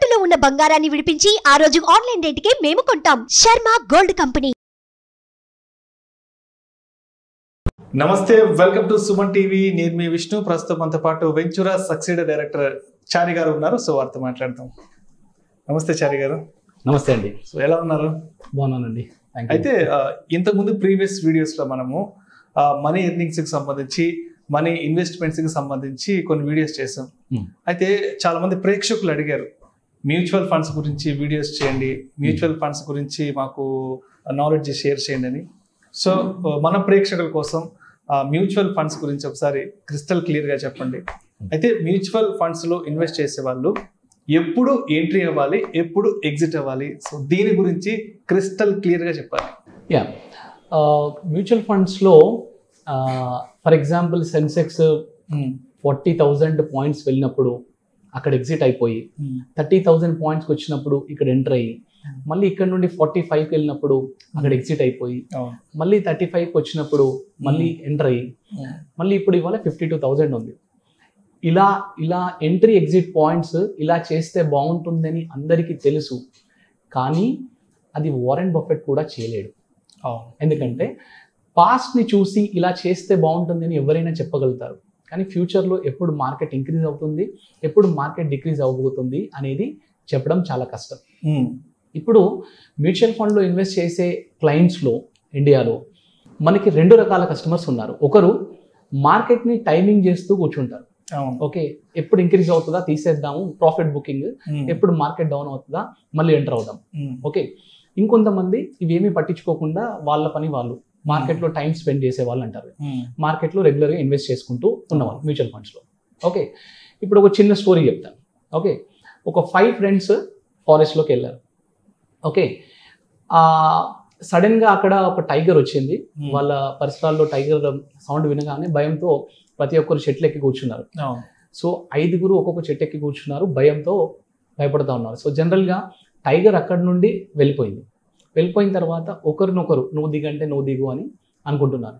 తాకట్టులో ఉన్న బంగారాన్ని విడిపించి ఆ రోజు ఆన్లైన్ రేటుకే మేము కొంటాం. Sharma gold company. నమస్తే, వెల్కమ్ టు సుమన్ టీవీ. నేను మీ విష్ణు. ప్రస్తుతం మనతో పాటు వెంచురా సక్సీడ్ డైరెక్టర్ చారి గారు ఉన్నారు. సో వారితో మాట్లాడతాం. నమస్తే చారి గారు. నమస్తే అండి. సో ఎలా ఉన్నారు? బాగున్నానండి. అయితే ఇంతకుముందు ప్రీవియస్ వీడియోస్లో మనము మనీ ఎర్నింగ్స్కి సంబంధించి, మనీ ఇన్వెస్ట్మెంట్స్కి సంబంధించి కొన్ని వీడియోస్ చేసాం. అయితే చాలా మంది ప్రేక్షకులు అడిగారు, మ్యూచువల్ ఫండ్స్ గురించి వీడియోస్ చేయండి, మ్యూచువల్ ఫండ్స్ గురించి మాకు నాలెడ్జ్ షేర్ చేయండి అని. సో మన ప్రేక్షకుల కోసం మ్యూచువల్ ఫండ్స్ గురించి ఒకసారి క్రిస్టల్ క్లియర్గా చెప్పండి. అయితే మ్యూచువల్ ఫండ్స్లో ఇన్వెస్ట్ చేసే వాళ్ళు ఎప్పుడు ఎంట్రీ అవ్వాలి, ఎప్పుడు ఎగ్జిట్ అవ్వాలి, సో దీని గురించి క్రిస్టల్ క్లియర్గా చెప్పాలి. మ్యూచువల్ ఫండ్స్లో ఫర్ ఎగ్జాంపుల్ సెన్సెక్స్ 40,000 పాయింట్స్ వెళ్ళినప్పుడు అక్కడ ఎగ్జిట్ అయిపోయి 30,000 పాయింట్స్కి వచ్చినప్పుడు ఇక్కడ ఎంటర్ అయ్యి, మళ్ళీ ఇక్కడ నుండి 45కి వెళ్ళినప్పుడు అక్కడ ఎగ్జిట్ అయిపోయి, మళ్ళీ 35కి వచ్చినప్పుడు మళ్ళీ ఎంటర్ అయ్యి, మళ్ళీ ఇప్పుడు ఇవాళ 52,000 ఉంది. ఇలా ఎంట్రీ ఎగ్జిట్ పాయింట్స్ ఇలా చేస్తే బాగుంటుందని అందరికీ తెలుసు, కానీ అది వారెన్ బఫెట్ కూడా చేయలేడు. ఎందుకంటే పాస్ట్ని చూసి ఇలా చేస్తే బాగుంటుందని ఎవరైనా చెప్పగలుగుతారు, కానీ ఫ్యూచర్లో ఎప్పుడు మార్కెట్ ఇంక్రీజ్ అవుతుంది, ఎప్పుడు మార్కెట్ డిక్రీజ్ అవబోతుంది అనేది చెప్పడం చాలా కష్టం. ఇప్పుడు మ్యూచువల్ ఫండ్లో ఇన్వెస్ట్ చేసే క్లయింట్స్లో ఇండియాలో మనకి 2 రకాల కస్టమర్స్ ఉన్నారు. ఒకరు మార్కెట్ని టైమింగ్ చేస్తూ కూర్చుంటారు. ఓకే, ఎప్పుడు ఇంక్రీజ్ అవుతుందా తీసేద్దాము, ప్రాఫిట్ బుకింగ్, ఎప్పుడు మార్కెట్ డౌన్ అవుతుందా మళ్ళీ ఎంటర్ అవుదాం. ఓకే, ఇంకొంతమంది ఇవేమీ పట్టించుకోకుండా వాళ్ళ పని వాళ్ళు మార్కెట్లో టైం స్పెండ్ చేసే వాళ్ళు అంటారు. మార్కెట్లో రెగ్యులర్గా ఇన్వెస్ట్ చేసుకుంటూ ఉన్నవాళ్ళు మ్యూచువల్ ఫండ్స్లో. ఓకే, ఇప్పుడు ఒక చిన్న స్టోరీ చెప్తాను. ఓకే, ఒక 5 ఫ్రెండ్స్ ఫారెస్ట్లోకి వెళ్ళారు. ఓకే, సడన్గా అక్కడ ఒక టైగర్ వచ్చింది. వాళ్ళ పరిసరాల్లో టైగర్ సౌండ్ వినగానే భయంతో ప్రతి ఒక్కరు చెట్లు ఎక్కి కూర్చున్నారు. సో 5గురు ఒక్కొక్క చెట్టు ఎక్కి కూర్చున్నారు, భయంతో భయపడుతూ ఉన్నారు. సో జనరల్గా టైగర్ అక్కడి నుండి వెళ్ళిపోయిన తర్వాత ఒకరినొకరు నువ్వు దిగంటే నువ్వు దిగు అని అనుకుంటున్నారు.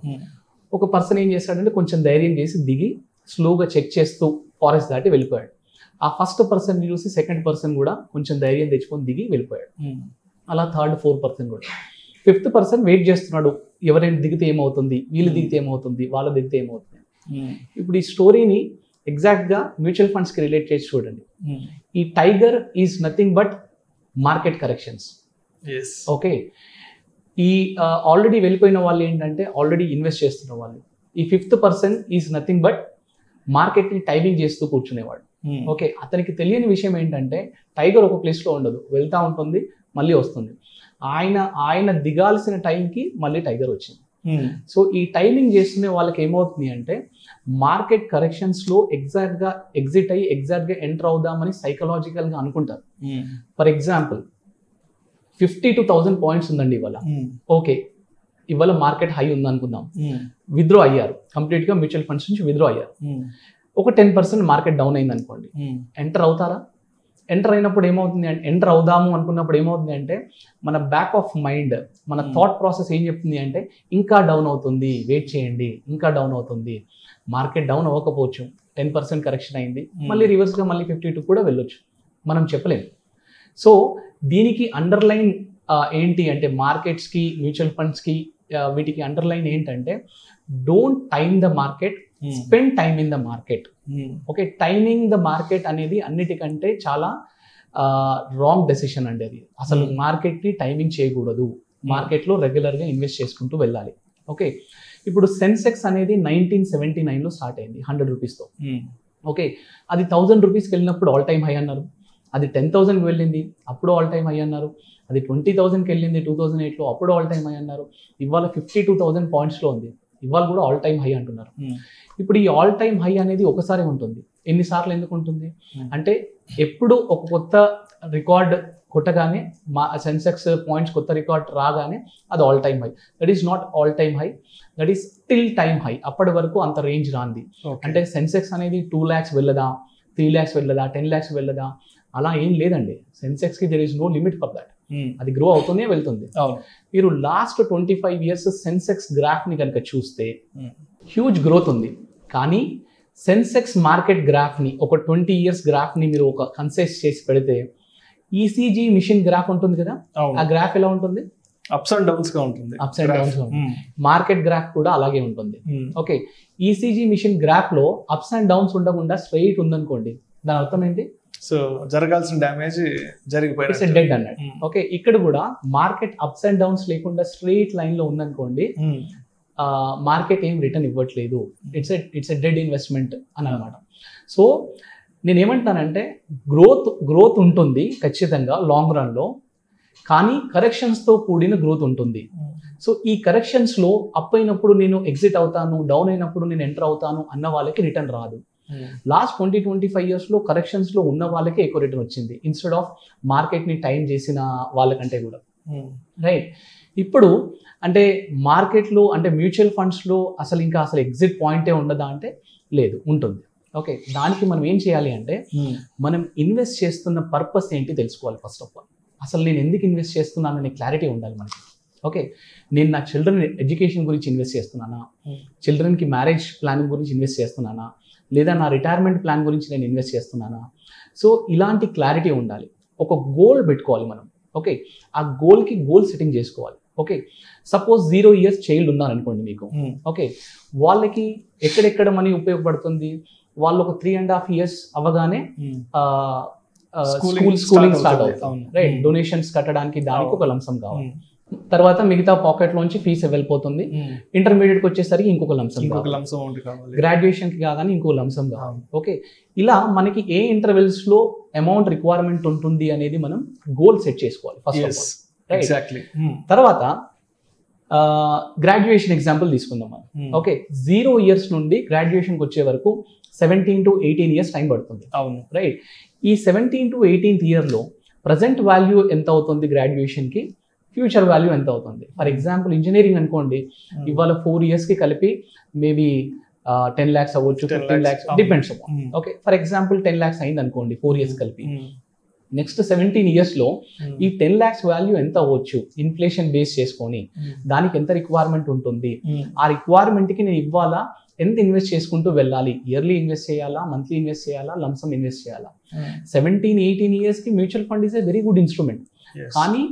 ఒక పర్సన్ ఏం చేశాడంటే కొంచెం ధైర్యం చేసి దిగి స్లోగా చెక్ చేస్తూ ఫారెస్ట్ దాటి వెళ్ళిపోయాడు. ఆ ఫస్ట్ పర్సన్ని చూసి సెకండ్ పర్సన్ కూడా కొంచెం ధైర్యం తెచ్చుకొని దిగి వెళ్ళిపోయాడు. అలా థర్డ్, 4th పర్సన్ కూడా. 5th పర్సన్ వెయిట్ చేస్తున్నాడు, ఎవరైనా దిగితే ఏమవుతుంది, వీళ్ళు దిగితే ఏమవుతుంది, వాళ్ళ దిగితే ఏమవుతుంది. ఇప్పుడు ఈ స్టోరీని ఎగ్జాక్ట్గా మ్యూచువల్ ఫండ్స్కి రిలేట్ చేసి చూడండి. ఈ tiger is nothing but market corrections. Okay, ఈ ఆల్రెడీ వెళ్ళిపోయిన వాళ్ళు ఏంటంటే ఆల్రెడీ ఇన్వెస్ట్ చేస్తున్న వాళ్ళు. ఈ 5th person is nothing but మార్కెట్ని టైమింగ్ చేస్తూ కూర్చునేవాడు. ఓకే, అతనికి తెలియని విషయం ఏంటంటే టైగర్ ఒక ప్లేస్లో ఉండదు, వెళ్తూ ఉంటుంది, మళ్ళీ వస్తుంది. ఆయన దిగాల్సిన టైంకి మళ్ళీ టైగర్ వచ్చింది. సో ఈ టైమింగ్ చేస్తున్న వాళ్ళకి ఏమవుతుంది అంటే మార్కెట్ కరెక్షన్స్లో ఎగ్జాక్ట్గా ఎగ్జిట్ అయ్యి ఎగ్జాక్ట్గా ఎంటర్ అవుదామని సైకలాజికల్గా అనుకుంటారు. ఫర్ ఎగ్జాంపుల్ 52,000 పాయింట్స్ ఉందండి ఇవాళ. ఓకే, ఇవాళ మార్కెట్ హై ఉంది అనుకుందాం, విత్డ్రా అయ్యారు, కంప్లీట్గా మ్యూచువల్ ఫండ్స్ నుంచి విత్డ్రా అయ్యారు. ఒక 10% మార్కెట్ డౌన్ అయింది అనుకోండి, ఎంటర్ అవుతారా? ఎంటర్ అయినప్పుడు ఏమవుతుంది అంటే, ఎంటర్ అవుదాము అనుకున్నప్పుడు ఏమవుతుంది అంటే మన బ్యాక్ ఆఫ్ మైండ్, మన థాట్ ప్రాసెస్ ఏం చెప్తుంది అంటే ఇంకా డౌన్ అవుతుంది, వెయిట్ చేయండి, ఇంకా డౌన్ అవుతుంది. మార్కెట్ డౌన్ అవ్వకపోవచ్చు, 10% కరెక్షన్ అయింది, మళ్ళీ రివర్స్గా మళ్ళీ 52 కూడా వెళ్ళొచ్చు, మనం చెప్పలేము. సో దీనికి అండర్లైన్ ఏంటి అంటే మార్కెట్స్కి, మ్యూచువల్ ఫండ్స్కి వీటికి అండర్లైన్ ఏంటంటే don't time the market, spend time in the market. Okay, timing the market అనేది అన్నిటికంటే చాలా రాంగ్ డెసిషన్ అండి. అది అసలు మార్కెట్ని టైమింగ్ చేయకూడదు, మార్కెట్లో రెగ్యులర్గా ఇన్వెస్ట్ చేసుకుంటూ వెళ్ళాలి. ఓకే, ఇప్పుడు సెన్సెక్స్ అనేది 1979లో స్టార్ట్ అయింది 100 రూపీస్తో. ఓకే, అది 1000 రూపీస్కి వెళ్ళినప్పుడు ఆల్ టైమ్ హై అన్నారు. అది 10,000కి వెళ్ళింది, అప్పుడు ఆల్ టైమ్ హై అన్నారు. అది 20,000కి వెళ్ళింది 2008లో, అప్పుడు ఆల్ టైమ్ హై అన్నారు. ఇవాళ 52,000 పాయింట్స్లో ఉంది, ఇవాళ కూడా ఆల్ టైమ్ హై అంటున్నారు. ఇప్పుడు ఈ ఆల్ టైమ్ హై అనేది ఒకసారి ఉంటుంది, ఎన్నిసార్లు ఎందుకు ఉంటుంది అంటే ఎప్పుడు ఒక కొత్త రికార్డ్ కొట్టగానే మా సెన్సెక్స్ పాయింట్స్ కొత్త రికార్డ్ రాగానే అది all time high. That is not all time high, that is till time high. అప్పటి వరకు అంత రేంజ్ రాంది. అంటే సెన్సెక్స్ అనేది 2 lakhs వెళ్ళదా, 3 lakhs వెళ్ళదా, 10 lakhs వెళ్ళదా, అలా ఏం లేదండి. సెన్సెక్స్కి there is no limit for that. అది గ్రో అవుతూనే వెళ్తుంది. మీరు లాస్ట్ 25 years సెన్సెక్స్ గ్రాఫ్ని కనుక చూస్తే హ్యూజ్ గ్రోత్ ఉంది. కానీ సెన్సెక్స్ మార్కెట్ గ్రాఫ్ని ఒక 20 years గ్రాఫ్ని మీరు ఒక కన్సైజ్ చేసి పెడితే ఈసీజీ మిషన్ గ్రాఫ్ ఉంటుంది కదా, ఆ గ్రాఫ్ ఎలా ఉంటుంది? అప్స్ అండ్ డౌన్స్ గా ఉంటుంది. Ups and downs market graph కూడా అలాగే ఉంటుంది. ఓకే, ఈసీజీ మిషన్ గ్రాఫ్ లో అప్స్ అండ్ డౌన్స్ ఉండకుండా స్ట్రైట్ ఉందనుకోండి, దాని అర్థం ఏంటి? సో జరగాల్సిన డ్యామేజ్ జరిగిపోయింది, డెడ్ అన్నట్టు. ఓకే, ఇక్కడ కూడా మార్కెట్ అప్స్ అండ్ డౌన్స్ లేకుండా స్ట్రైట్ లైన్ లో ఉందనుకోండి, మార్కెట్ ఏం రిటర్న్ ఇవ్వట్లేదు, ఇట్స్ ఎ డెడ్ ఇన్వెస్ట్మెంట్ అని అనమాట. సో నేను ఏమంటానంటే గ్రోత్ ఉంటుంది ఖచ్చితంగా లాంగ్ రన్ లో, కానీ కరెక్షన్స్ తో కూడిన గ్రోత్ ఉంటుంది. సో ఈ కరెక్షన్స్ లో అప్ అయినప్పుడు నేను ఎగ్జిట్ అవుతాను, డౌన్ అయినప్పుడు నేను ఎంటర్ అవుతాను అన్న వాళ్ళకి రిటర్న్ రాదు. లాస్ట్ 20-25 years లో కరెక్షన్స్ లో ఉన్న వాళ్ళకే ఎక్కువ రిటర్న్ వచ్చింది, ఇన్స్టెడ్ ఆఫ్ మార్కెట్ ని టైం చేసిన వాళ్ళకంటే కూడా. రైట్, ఇప్పుడు అంటే మార్కెట్లో అంటే మ్యూచువల్ ఫండ్స్లో అసలు ఎగ్జిట్ పాయింటే ఉండదా అంటే లేదు, ఉంటుంది. ఓకే, దానికి మనం ఏం చేయాలి అంటే మనం ఇన్వెస్ట్ చేస్తున్న పర్పస్ ఏంటి తెలుసుకోవాలి. ఫస్ట్ ఆఫ్ ఆల్ అసలు నేను ఎందుకు ఇన్వెస్ట్ చేస్తున్నాను అనే క్లారిటీ ఉండాలి మనకి. ఓకే, నేను నా చిల్డ్రన్ ఎడ్యుకేషన్ గురించి ఇన్వెస్ట్ చేస్తున్నానా, చిల్డ్రన్కి మ్యారేజ్ ప్లానింగ్ గురించి ఇన్వెస్ట్ చేస్తున్నానా, లేదా నా రిటైర్మెంట్ ప్లాన్ గురించి నేను ఇన్వెస్ట్ చేస్తున్నానా? సో ఇలాంటి క్లారిటీ ఉండాలి. ఒక గోల్ పెట్టుకోవాలి మనం. ఓకే, ఆ గోల్కి గోల్ సెట్టింగ్ చేసుకోవాలి. ఓకే, సపోజ్ 0 years చైల్డ్ ఉన్నారనుకోండి మీకు. ఓకే, వాళ్ళకి ఎక్కడెక్కడ మనీ ఉపయోగపడుతుంది? వాళ్ళు ఒక 3.5 years అవ్వగానే స్కూలింగ్ స్టార్ట్ అవుతుంది. రైట్, డొనేషన్స్ కట్టడానికి దానికి ఒక లంసం కావాలి. తర్వాత మిగతా పాకెట్ లోంచి ఫీజు వెళ్ళిపోతుంది. ఇంటర్మీడియట్ కి వచ్చేసరికి ఇంకొక లంసం కావాలి, గ్రాడ్యుయేషన్ కి కాగానే ఇంకొక లంసం కావాలి. ఓకే, ఇలా మనకి ఏ ఇంటర్వెల్స్ లో అమౌంట్ రిక్వైర్మెంట్ ఉంటుంది అనేది మనం గోల్ సెట్ చేసుకోవాలి ఫస్ట్ ఆఫ్ ఆల్. తర్వాత గ్రాడ్యుయేషన్ ఎగ్జాంపుల్ తీసుకుందాం మనం. ఓకే, 0 years నుండి గ్రాడ్యుయేషన్కి వచ్చే వరకు 17 to 18 years టైం పడుతుంది. అవును, రైట్. ఈ 17 to 18th year లో ప్రజెంట్ వాల్యూ ఎంత అవుతుంది గ్రాడ్యుయేషన్కి, ఫ్యూచర్ వాల్యూ ఎంత అవుతుంది? ఫర్ ఎగ్జాంపుల్ ఇంజనీరింగ్ అనుకోండి, ఇవాళ 4 years కి కలిపి మేబీ 10 lakhs అవ్వచ్చు, 15 lakhs, depends. Okay, for example 10 lakhs అయింది అనుకోండి 4 years కలిపి. నెక్స్ట్ 17 years లో ఈ 10 lakhs వాల్యూ ఎంత అవ్వచ్చు ఇన్ఫ్లేషన్ బేస్ చేసుకొని, దానికి ఎంత రిక్వైర్మెంట్ ఉంటుంది, ఆ రిక్వైర్మెంట్ కి నేను ఇవ్వాలా, ఎంత ఇన్వెస్ట్ చేసుకుంటూ వెళ్ళాలి, ఇయర్లీ ఇన్వెస్ట్ చేయాలా, మంత్లీ ఇన్వెస్ట్ చేయాలా, లంసమ్ ఇన్వెస్ట్ చేయాలా? 17-18 years కి mutual fund is a very good instrument. కానీ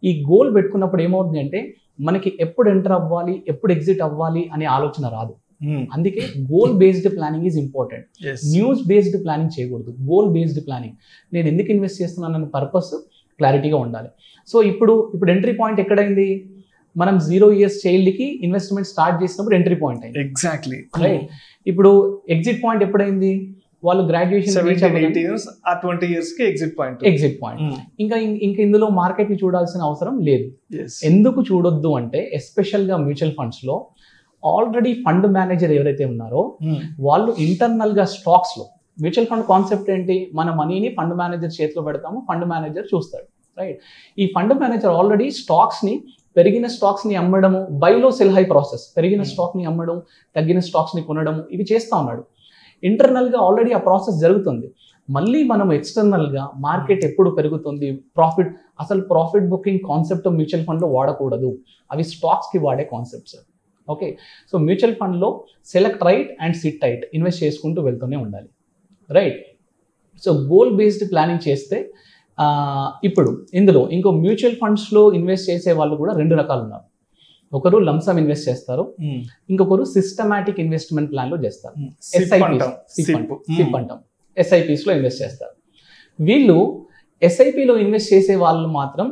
ఈ గోల్ పెట్టుకున్నప్పుడు ఏమవుతుంది అంటే మనకి ఎప్పుడు ఎంటర్ అవ్వాలి, ఎప్పుడు ఎగ్జిట్ అవ్వాలి అనే ఆలోచన రాదు. అందుకే goal based planning is important. News based planning చేయకూడదు, గోల్ బేస్డ్ ప్లానింగ్. నేను ఎందుకు ఇన్వెస్ట్ చేస్తున్నాను అనే పర్పస్ క్లారిటీగా ఉండాలి. సో ఇప్పుడు ఎంట్రీ పాయింట్ ఎక్కడైంది? మనం 0 years చైల్డ్కి ఇన్వెస్ట్మెంట్ స్టార్ట్ చేసినప్పుడు ఎంట్రీ పాయింట్ అయింది. Exactly, right. ఇప్పుడు ఎగ్జిట్ పాయింట్ ఎప్పుడైంది? వాళ్ళు గ్రాడ్యుయేషన్ 20 years కి ఎగ్జిట్ పాయింట్. ఇంకా ఇందులో మార్కెట్ ని చూడాల్సిన అవసరం లేదు. ఎందుకు చూడొద్దు అంటే ఎస్పెషల్ గా మ్యూచువల్ ఫండ్స్ లో ఆల్రెడీ ఫండ్ మేనేజర్ ఎవరైతే ఉన్నారో వాళ్ళు ఇంటర్నల్ గా స్టాక్స్ లో, మ్యూచువల్ ఫండ్ కాన్సెప్ట్ ఏంటి? మన మనీని ఫండ్ మేనేజర్ చేతిలో పెడతాము, ఫండ్ మేనేజర్ చూస్తాడు. రైట్, ఈ ఫండ్ మేనేజర్ ఆల్రెడీ స్టాక్స్ ని, పెరిగిన స్టాక్స్ ని అమ్మడము, బైలో సెల్ హై ప్రాసెస్, పెరిగిన స్టాక్ ని అమ్మడం, తగ్గిన స్టాక్స్ ని కొనడం, ఇవి చేస్తా ఉన్నాడు. ఇంటర్నల్ గా ఆల్రెడీ ఆ ప్రాసెస్ జరుగుతుంది. మళ్ళీ మనం ఎక్స్టర్నల్ గా మార్కెట్ ఎప్పుడు పెరుగుతుంది, profit booking concept mutual fund లో వాడకూడదు, అవి స్టాక్స్ కి వాడే concepts. Okay, so mutual fund లో select right and sit tight invest చేసుకుంటూ వెళ్తూనే ఉండాలి. Right, so goal based planning చేస్తే ఇప్పుడు ఇందులో ఇంకో మ్యూచువల్ ఫండ్స్ లో ఇన్వెస్ట్ చేసే వాళ్ళు కూడా 2 రకాలు ఉన్నారు. ఒకరు లంసమ్ ఇన్వెస్ట్ చేస్తారు, ఇంకొకరు సిస్టమాటిక్ ఇన్వెస్ట్మెంట్ ప్లాన్ లో చేస్తారు. సిప్ అంటాం, ఎస్ఐపిస్ లో ఇన్వెస్ట్ చేస్తారు. వీళ్ళు ఎస్ఐపిలో ఇన్వెస్ట్ చేసే వాళ్ళు మాత్రం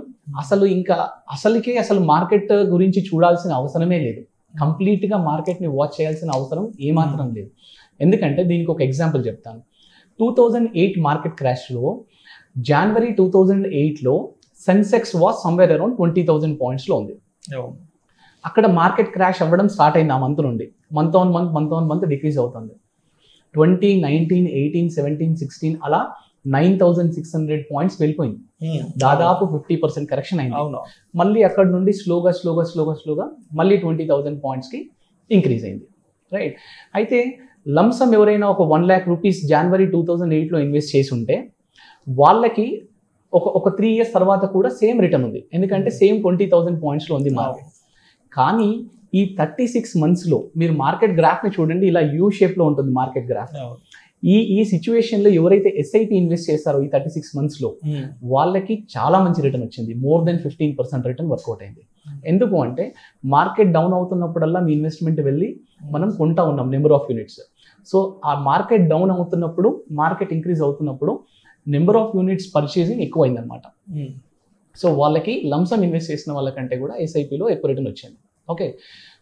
అసలు మార్కెట్ గురించి చూడాల్సిన అవసరమే లేదు. కంప్లీట్ గా మార్కెట్ ని వాచ్ చేయాల్సిన అవసరం ఏమాత్రం లేదు. ఎందుకంటే దీనికి ఒక ఎగ్జాంపుల్ చెప్తాను. 2008 మార్కెట్ క్రాష్ లో January 2008 లో Sensex was somewhere around 20,000 points లో ఉంది. అక్కడ మార్కెట్ క్రాష్ అవ్వడం స్టార్ట్ అయింది. ఆ మంత్ నుండి మంత్ ఆన్ మంత్ డిక్రీజ్ అవుతుంది. 2019, 18, 17, 16 అలా 9,600 points వెళ్ళిపోయింది. దాదాపు 50% కరెక్షన్ అయింది. మళ్ళీ అక్కడ నుండి స్లోగా మళ్ళీ 20,000 points కి ఇంక్రీజ్ అయింది. రైట్, అయితే లంసమ్ ఎవరైనా ఒక 1 lakh rupees January 2008 లో ఇన్వెస్ట్ చేసి ఉంటే వాళ్ళకి ఒక 3 years తర్వాత కూడా సేమ్ రిటర్న్ ఉంది. ఎందుకంటే సేమ్ 20,000 points లో ఉంది మార్కెట్. కానీ ఈ 36 months లో మీరు మార్కెట్ గ్రాఫ్ ని చూడండి, ఇలా యూ షేప్ లో ఉంటుంది మార్కెట్ గ్రాఫ్. ఈ సిచ్యువేషన్ లో ఎవరైతే ఎస్ఐపి ఇన్వెస్ట్ చేస్తారో ఈ 36 months లో వాళ్ళకి చాలా మంచి రిటర్న్ వచ్చింది. మోర్ దెన్ 15% రిటర్న్ వర్కౌట్ అయింది. ఎందుకు అంటే మార్కెట్ డౌన్ అవుతున్నప్పుడల్లా మీ ఇన్వెస్ట్మెంట్ వెళ్ళి మనం కొంటా ఉన్నాం నెంబర్ ఆఫ్ యూనిట్స్. సో ఆ మార్కెట్ డౌన్ అవుతున్నప్పుడు, మార్కెట్ ఇంక్రీజ్ అవుతున్నప్పుడు నెంబర్ ఆఫ్ యూనిట్స్ పర్చేసింగ్ ఎక్కువైంది అనమాట. సో వాళ్ళకి లంసమ్ ఇన్వెస్ట్ చేసిన వాళ్ళకంటే కూడా ఎస్ఐపిలో ఎక్కువ రిటర్న్ వచ్చింది. ఓకే,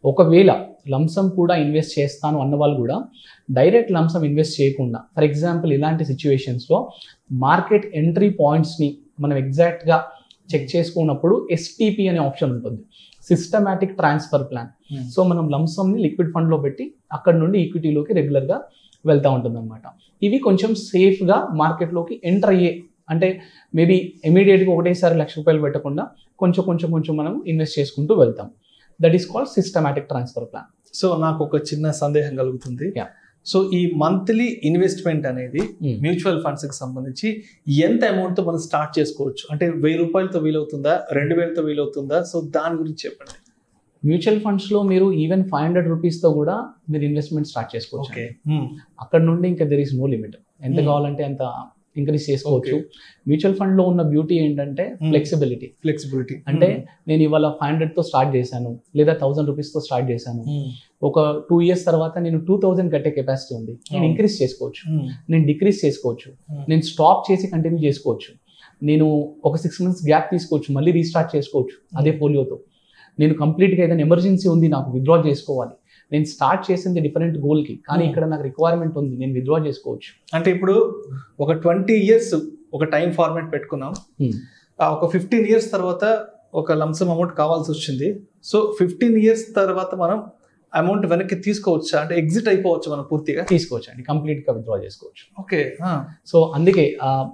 ఒకవేళ లంసమ్ కూడా ఇన్వెస్ట్ చేస్తాను అన్న వాళ్ళు కూడా డైరెక్ట్ లంసమ్ ఇన్వెస్ట్ చేయకుండా, ఫర్ ఎగ్జాంపుల్ ఇలాంటి సిచ్యువేషన్స్లో మార్కెట్ ఎంట్రీ పాయింట్స్ని మనం ఎగ్జాక్ట్గా చెక్ చేసుకున్నప్పుడు ఎస్టీపీ అనే ఆప్షన్ ఉంటుంది, సిస్టమాటిక్ ట్రాన్స్ఫర్ ప్లాన్. సో మనం లంసమ్ని లిక్విడ్ ఫండ్లో పెట్టి అక్కడ నుండి ఈక్విటీలోకి రెగ్యులర్గా వెళ్తూ ఉంటుంది అనమాట. ఇవి కొంచెం సేఫ్గా మార్కెట్లోకి ఎంటర్ అయ్యే, అంటే మేబీ ఇమీడియట్గా ఒకటేసారి ₹1,00,000 పెట్టకుండా కొంచెం మనం ఇన్వెస్ట్ చేసుకుంటూ వెళ్తాం. That is called systematic transfer plan. So నాకు ఒక చిన్న సందేహం కలుగుతుంది. సో ఈ మంత్లీ ఇన్వెస్ట్మెంట్ అనేది మ్యూచువల్ ఫండ్స్ కి సంబంధించి ఎంత అమౌంట్ తో మనం స్టార్ట్ చేసుకోవచ్చు? అంటే ₹1000 వీలవుతుందా, ₹2000 వీలవుతుందా? సో దాని గురించి చెప్పండి. మ్యూచువల్ ఫండ్స్ లో మీరు ఈవెన్ ₹500 తో కూడా మీరు ఇన్వెస్ట్మెంట్ స్టార్ట్ చేసుకోవచ్చు. అక్కడ నుండి ఇంకా దెర్ ఈస్ నో లిమిట్, ఎంత కావాలంటే అంత ఇంక్రీజ్ చేసుకోవచ్చు. మ్యూచువల్ ఫండ్ లో ఉన్న బ్యూటీ ఏంటంటే ఫ్లెక్సిబిలిటీ. అంటే నేను ఇవాళ 500 తో స్టార్ట్ చేశాను, లేదా ₹1000 తో స్టార్ట్ చేశాను, ఒక 2 years తర్వాత నేను 2000 కట్టే కెపాసిటీ ఉంది, నేను ఇంక్రీజ్ చేసుకోవచ్చు, నేను డిక్రీజ్ చేసుకోవచ్చు, నేను స్టాప్ చేసి కంటిన్యూ చేసుకోవచ్చు, నేను ఒక 6 months గ్యాప్ తీసుకోవచ్చు, మళ్ళీ రీస్టార్ట్ చేసుకోవచ్చు అదే పోలియోతో. నేను కంప్లీట్గా ఏదైనా ఎమర్జెన్సీ ఉంది, నాకు విత్డ్రా చేసుకోవాలి, నేను స్టార్ట్ చేసింది డిఫరెంట్ గోల్కి, కానీ ఇక్కడ నాకు రిక్వైర్మెంట్ ఉంది, నేను విత్డ్రా చేసుకోవచ్చు. అంటే ఇప్పుడు ఒక 20 years ఒక టైం ఫార్మాట్ పెట్టుకున్నాం, ఒక 15 years తర్వాత ఒక లంసమ్ అమౌంట్ కావాల్సి వచ్చింది. సో 15 years తర్వాత మనం అమౌంట్ వెనక్కి తీసుకోవచ్చా? అంటే ఎగ్జిట్ అయిపోవచ్చు, మనం పూర్తిగా తీసుకోవచ్చు అండి, కంప్లీట్గా విత్డ్రా చేసుకోవచ్చు. ఓకే, సో అందుకే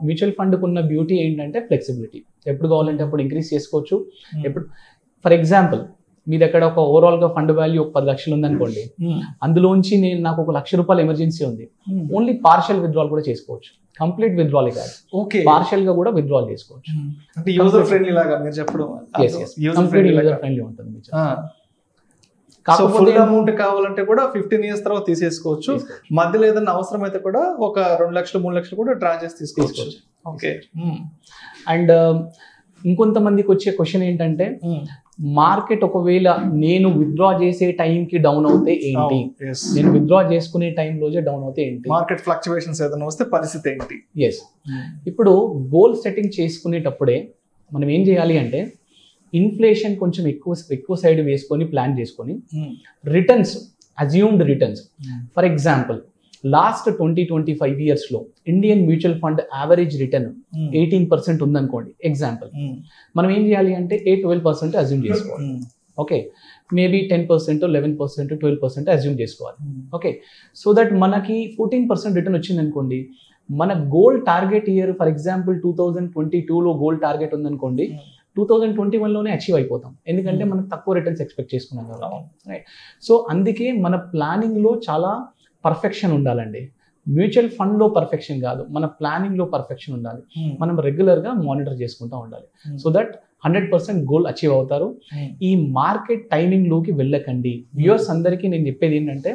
మ్యూచువల్ ఫండ్కి ఉన్న బ్యూటీ ఏంటంటే ఫ్లెక్సిబిలిటీ. ఎప్పుడు కావాలంటే అప్పుడు ఇంక్రీజ్ చేసుకోవచ్చు. ఎప్పుడు ఫర్ ఎగ్జాంపుల్ మీ దగ్గర ఒక ఓవరాల్గా ఫండ్ వాల్యూ ఒక 10 లక్షలు ఉందనుకోండి, అందులోంచి నాకు ఒక ₹1,00,000 ఎమర్జెన్సీ ఉంది, ఓన్లీ పార్షియల్ విత్డ్రాల్ కూడా చేసుకోవచ్చు, కంప్లీట్ విత్డ్రాల్ కాదు, పార్షియల్ గా కూడా విత్డ్రాల్ చేసుకోవచ్చు. అంటే యూజర్ ఫ్రెండ్లీ లాగా మీరు చెప్పడం, యూజర్ ఫ్రెండ్లీ ఉంటుంది. సో ఫుల్ అమౌంట్ కావాలంటే కూడా 15 years తర్వాత తీసేసుకోవచ్చు, మధ్యలో ఏదైనా అవసరం అయితే కూడా ఒక 2 లక్షలు 3 లక్షలు కూడా డ్రా చేసి తీసుకోవచ్చు. ఓకే, అండ్ ఇంకొంతమందికి వచ్చే క్వశ్చన్ ఏంటంటే, మార్కెట్ ఒకవేళ నేను విత్డ్రా చేసే టైంకి డౌన్ అవుతే ఏంటి, నేను విత్డ్రా చేసుకునే టైంలోనే డౌన్ అవుతే ఏంటి, మార్కెట్ ఫ్లక్చువేషన్స్ ఏదైనా వస్తే పరిస్థితి ఏంటి? ఇప్పుడు గోల్ సెట్టింగ్ చేసుకునేటప్పుడే మనం ఏం చేయాలి అంటే, ఇన్ఫ్లేషన్ కొంచెం ఎక్కువ సైడ్ వేసుకొని ప్లాన్ చేసుకొని returns, assumed returns, for example last 20-25 years లో Indian mutual fund average return 18% ఉందనుకోండి ఎగ్జాంపుల్, మనం ఏం చేయాలి అంటే 12% అజ్యూమ్ చేసుకోవాలి. ఓకే, మేబీ 10%, 11%, 12% అజ్యూమ్ చేసుకోవాలి. ఓకే, సో దట్ మనకి 14% రిటర్న్ వచ్చింది అనుకోండి, మన goal target year for example 2022లో గోల్ టార్గెట్ ఉందనుకోండి, 2021లోనే అచీవ్ అయిపోతాం, ఎందుకంటే మనం తక్కువ రిటర్న్స్ ఎక్స్పెక్ట్ చేసుకున్నాం కదా. రైట్, సో అందుకే మన ప్లానింగ్లో చాలా పర్ఫెక్షన్ ఉండాలండి. మ్యూచువల్ ఫండ్లో పర్ఫెక్షన్ కాదు, మన ప్లానింగ్లో పర్ఫెక్షన్ ఉండాలి. మనం రెగ్యులర్గా మానిటర్ చేసుకుంటూ ఉండాలి, సో దట్ 100% గోల్ అచీవ్ అవుతారు. ఈ మార్కెట్ టైమింగ్ లోకి వెళ్ళకండి. వ్యూవర్స్ అందరికీ నేను చెప్పేది ఏంటంటే,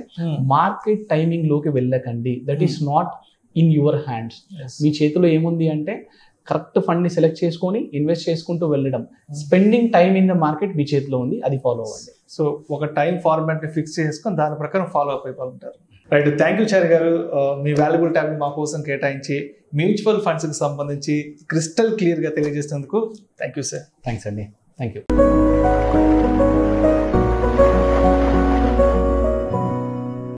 మార్కెట్ టైమింగ్ లోకి వెళ్ళకండి. That is not in your hands. మీ చేతిలో ఏముంది అంటే కరెక్ట్ ఫండ్ని సెలెక్ట్ చేసుకొని ఇన్వెస్ట్ చేసుకుంటూ వెళ్ళడం. Spending time in the market మీ చేతిలో ఉంది, అది ఫాలో అవ్వండి. సో ఒక టైం ఫార్మాట్ని ఫిక్స్ చేసుకొని దాని ప్రకారం ఫాలో అప్ అయిపోతుంటారు. రైట్, థ్యాంక్ యూ చారి గారు, మీ వాల్యుబుల్ టైం మా కోసం కేటాయించి మ్యూచువల్ ఫండ్స్కి సంబంధించి క్రిస్టల్ క్లియర్గా తెలియజేసినందుకు థ్యాంక్ యూ సార్. థ్యాంక్స్ అండి, థ్యాంక్ యూ.